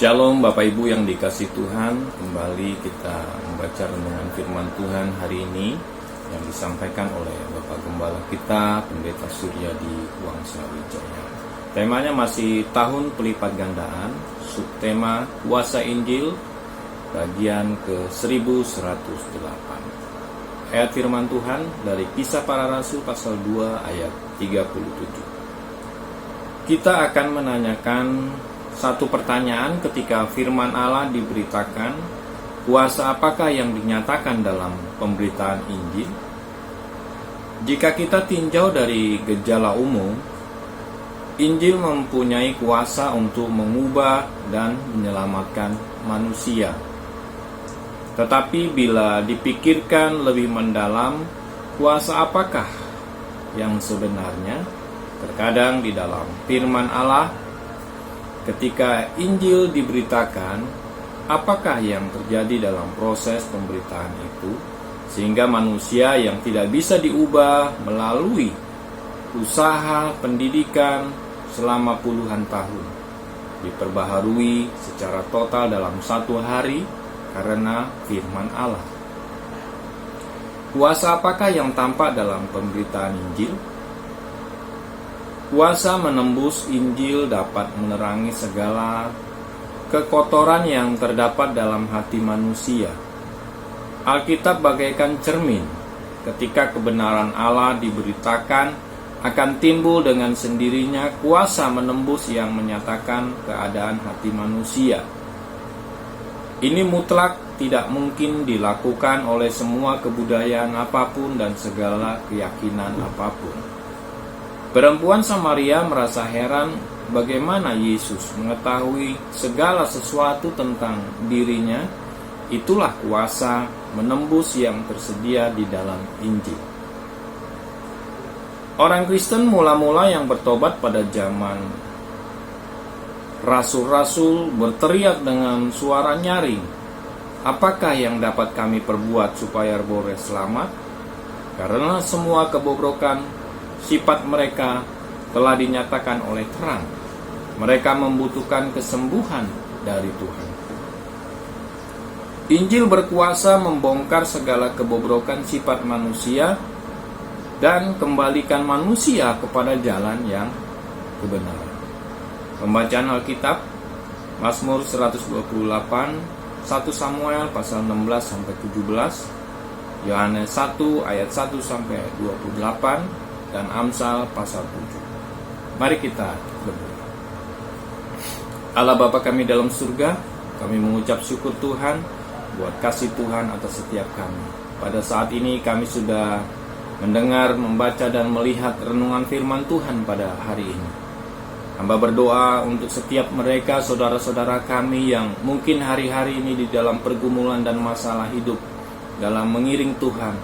Shalom Bapak Ibu yang dikasih Tuhan. Kembali kita membaca renungan firman Tuhan hari ini yang disampaikan oleh Bapak Gembala kita, Pendeta Suryadi Wangsa Wijaya. Temanya masih tahun pelipat gandaan, subtema kuasa Injil, bagian ke 1108. Ayat firman Tuhan dari Kisah Para Rasul pasal 2 ayat 37. Kita akan menanyakan satu pertanyaan ketika firman Allah diberitakan, kuasa apakah yang dinyatakan dalam pemberitaan Injil? Jika kita tinjau dari gejala umum, Injil mempunyai kuasa untuk mengubah dan menyelamatkan manusia. Tetapi bila dipikirkan lebih mendalam, kuasa apakah yang sebenarnya? Terkadang di dalam firman Allah, ketika Injil diberitakan, apakah yang terjadi dalam proses pemberitaan itu, sehingga manusia yang tidak bisa diubah melalui usaha pendidikan selama puluhan tahun, diperbaharui secara total dalam satu hari karena firman Allah. Kuasa apakah yang tampak dalam pemberitaan Injil? Kuasa menembus Injil dapat menerangi segala kekotoran yang terdapat dalam hati manusia. Alkitab bagaikan cermin. Ketika kebenaran Allah diberitakan, akan timbul dengan sendirinya kuasa menembus yang menyatakan keadaan hati manusia. Ini mutlak tidak mungkin dilakukan oleh semua kebudayaan apapun dan segala keyakinan apapun. Perempuan Samaria merasa heran bagaimana Yesus mengetahui segala sesuatu tentang dirinya. Itulah kuasa menembus yang tersedia di dalam Injil. Orang Kristen mula-mula yang bertobat pada zaman rasul-rasul berteriak dengan suara nyaring, "Apakah yang dapat kami perbuat supaya boleh selamat?" Karena semua kebobrokan sifat mereka telah dinyatakan oleh terang. Mereka membutuhkan kesembuhan dari Tuhan. Injil berkuasa membongkar segala kebobrokan sifat manusia dan kembalikan manusia kepada jalan yang kebenaran. Pembacaan Alkitab, Mazmur 128, 1 Samuel pasal 16 sampai 17, Yohanes 1 ayat 1 sampai 28, dan Amsal pasal 7. Mari kita berdoa. Allah Bapa kami dalam surga, kami mengucap syukur Tuhan buat kasih Tuhan atas setiap kami. Pada saat ini kami sudah mendengar, membaca dan melihat renungan firman Tuhan pada hari ini. Hamba berdoa untuk setiap mereka, saudara-saudara kami yang mungkin hari-hari ini di dalam pergumulan dan masalah hidup, dalam mengiring Tuhan,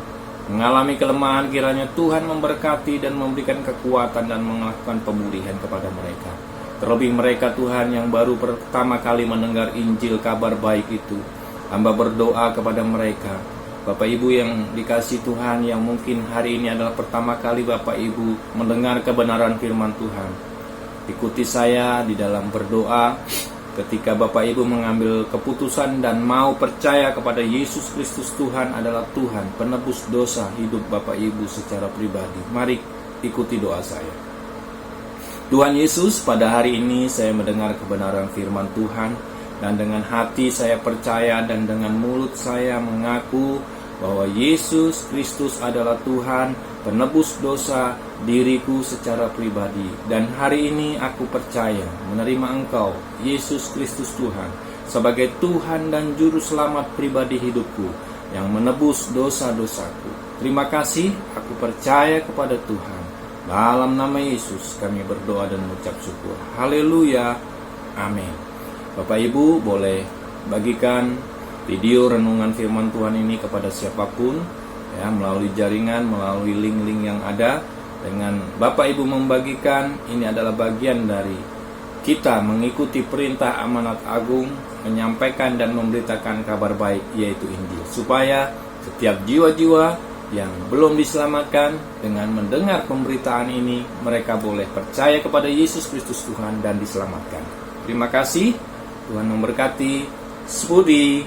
mengalami kelemahan, kiranya Tuhan memberkati dan memberikan kekuatan dan melakukan pemulihan kepada mereka. Terlebih mereka Tuhan yang baru pertama kali mendengar Injil kabar baik itu, hamba berdoa kepada mereka. Bapak Ibu yang dikasih Tuhan, yang mungkin hari ini adalah pertama kali Bapak Ibu mendengar kebenaran firman Tuhan, ikuti saya di dalam berdoa. Ketika Bapak Ibu mengambil keputusan dan mau percaya kepada Yesus Kristus Tuhan adalah Tuhan, penebus dosa hidup Bapak Ibu secara pribadi, mari ikuti doa saya. Tuhan Yesus, pada hari ini saya mendengar kebenaran firman Tuhan, dan dengan hati saya percaya dan dengan mulut saya mengaku bahwa Yesus Kristus adalah Tuhan, penebus dosa diriku secara pribadi. Dan hari ini aku percaya menerima Engkau, Yesus Kristus Tuhan, sebagai Tuhan dan Juru Selamat pribadi hidupku, yang menebus dosa-dosaku. Terima kasih, aku percaya kepada Tuhan. Dalam nama Yesus kami berdoa dan mengucap syukur. Haleluya, amin. Bapak Ibu boleh bagikan video renungan firman Tuhan ini kepada siapapun, ya, melalui jaringan, melalui link-link yang ada. Dengan Bapak Ibu membagikan, ini adalah bagian dari kita mengikuti perintah amanat agung, menyampaikan dan memberitakan kabar baik, yaitu Injil, supaya setiap jiwa-jiwa yang belum diselamatkan dengan mendengar pemberitaan ini, mereka boleh percaya kepada Yesus Kristus Tuhan dan diselamatkan. Terima kasih. Tuhan memberkati. Spudi.